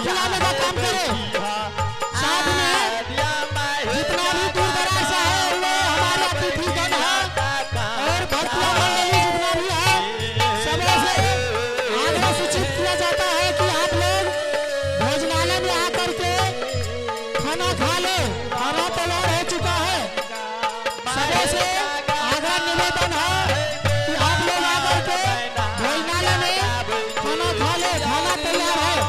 खिलाने का काम करे। साथ में जितना भी दूर दराज से है वो हमारे अतिथिगण है और भक्तों मंडली जितना भी है सबों से आग्रह सूचित किया जाता है कि आप लोग भोजनालय में आकर के खाना खा ले। खाना तैयार हो चुका है। सबों से आग्रह निवेदन है कि आप लोग आकर के भोजनालय में खाना खा ले। खाना तैयार है।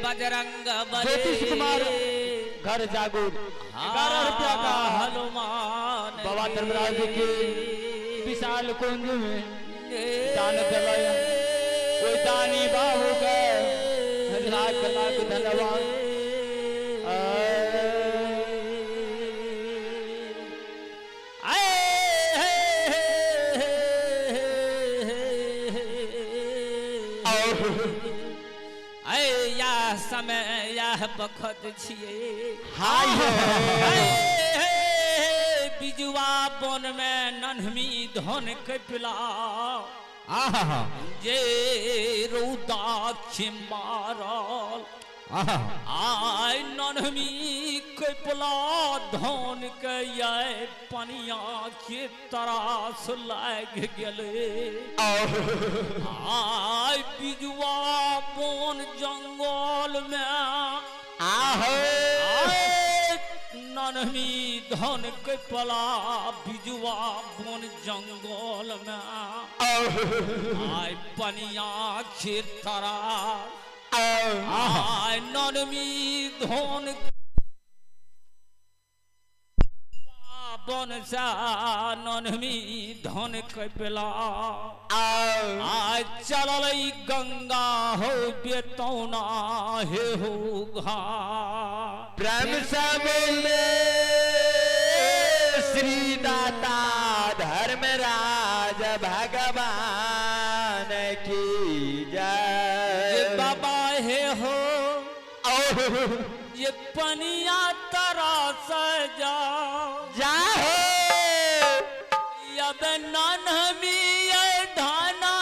बजरंग बली ज्योतिष कुमार घर जागूर 11 रुपया का हनुमान बाबा धर्मराज जी की विशाल कुंज में दान दिलाया कोई दानी बाबू का लाख लाख धन्यवाद समय यह बखत छिए बिजुआ बन में नन्हमी धन के पिला जे रौदा मारल आय नन्हमी के पिला धन के ये पनिया के तरास लाग गेले आय बिजुआ बन जंगल में नन्हमी धन के पला बिजुआ बन जंगल में आय पनिया के तरास आय नन्हमी धन बन सा नन्हमी धन कपिला आय चलल गंगा हो बेतौना हे हो घा प्रेम से बोले श्री दाता धर्मराज भगवान की जय बाबा हे हो ये पनिया तरा सजा जाओ अब नन्हमी धाना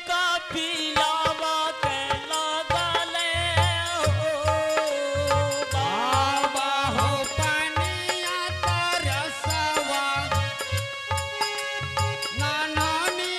का पिलावा के लगले हो बाबा हो पनिया तरसवा नन्हमी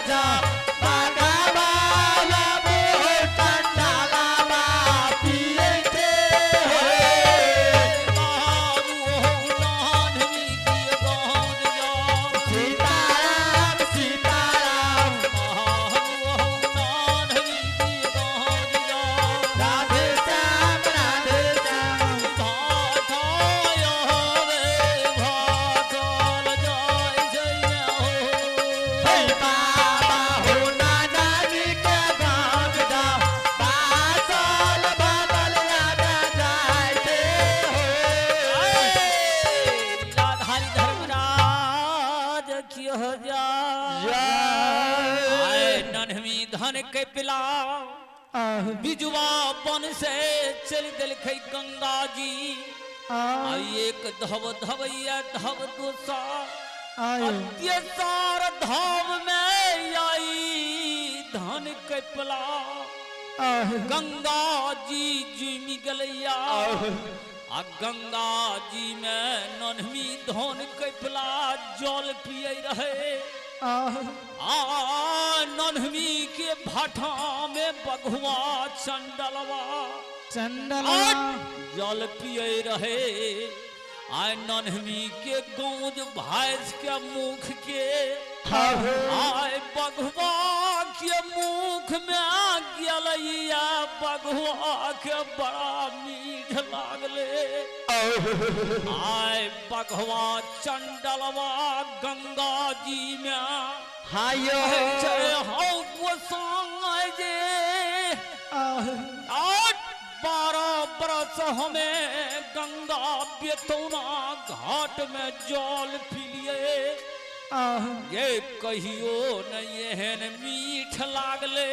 जा बागावा बाबू चंडाला पिए थे बाबू हो नानवी की गौर जा सीताराम सीताराम बाबू हो नानवी की गौर जा राधे श्याम राधे श्याम भाथाया वे भाथल जाय जय हो हे बाबा हो नाना जी के गाँव जा बादल बादल यादा जाते हो लीलाधारी धर्मराज क्यों जा आए नन्हवी धन के पिला बिजुआ बन से चल दिल गंगा जी आई एक धव धवैया धव दोसा अत्याचार धाम में आई धन के पिला गंगा जी जिमी गलैया आ गंगा जी में नन्हवी धन के पिला जल पिए रहे आ नन्हवी के भाटा में बघुआ चंडलवा जल पिए रहे आय नन्हवी के गौज भैंस के मुख के आय बघुआ के मुख में गलैया बघुआ के बड़ा मीठ लागले आय बघवा चंडलवा गंगा जी में हायो जय हो गोसाई जे 12 बरस हमें गंगा बेतौना घाट में जल पिलिए ये कहियो न एहन मीठ लागले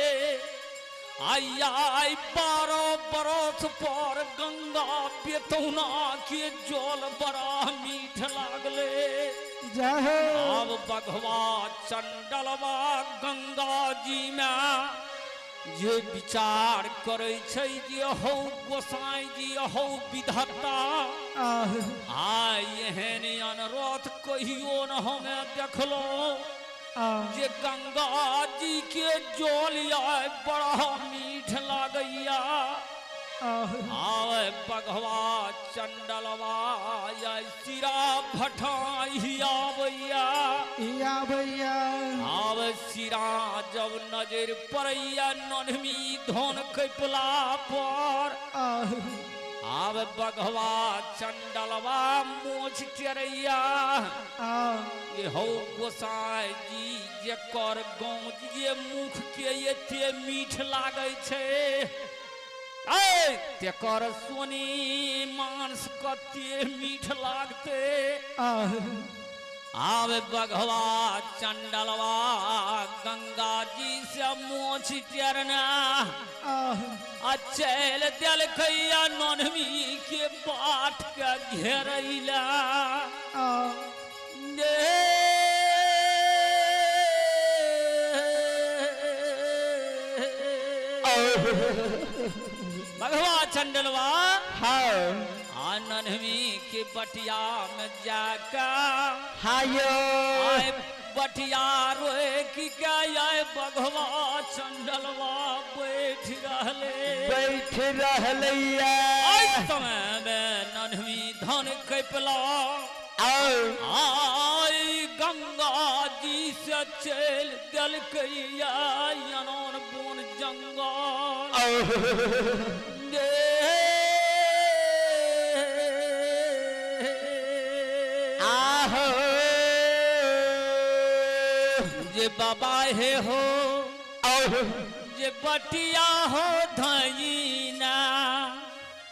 आई 12 बरस पर गंगा बेतौना के जल बड़ा मीठ लागले अब बघवा चंडलवा गंगा जी में जे विचार करे छै जे हौ गोसाई जी हौ विधता आय एहन अनुरोध कहियो न हमें देखलो जे गंगा जी के जल आय बड़ा मीठ लागैया आवे बघवा चंडलवा या सिरा भठाई आवैया आवे सिरा जब नजर पड़ैया नन्हवी धन कैपला पर आवे बघवा चंडलवा मोछ टेरैया ये हो गोसाई जी जेकर गौज जे मुख के एते मीठ लागै छै तेकर सोनी मांस कते मीठ लागते आवे बघवा चंडलवा गंगा जी से मोछ टेरना चल दिल कैया नन्हवी के बाट के घेरैला बघवा चंडलवा नन्हवी के बटिया में जाका आए बटिया रोए कि क्या आए बघवा चंडलवा बैठ रहले समय में नन्हवी धन कैपला आई गंगा जी से चल दिल कैया यनौन बोन जंगल जे बाबा हे हो जे बटिया हो धई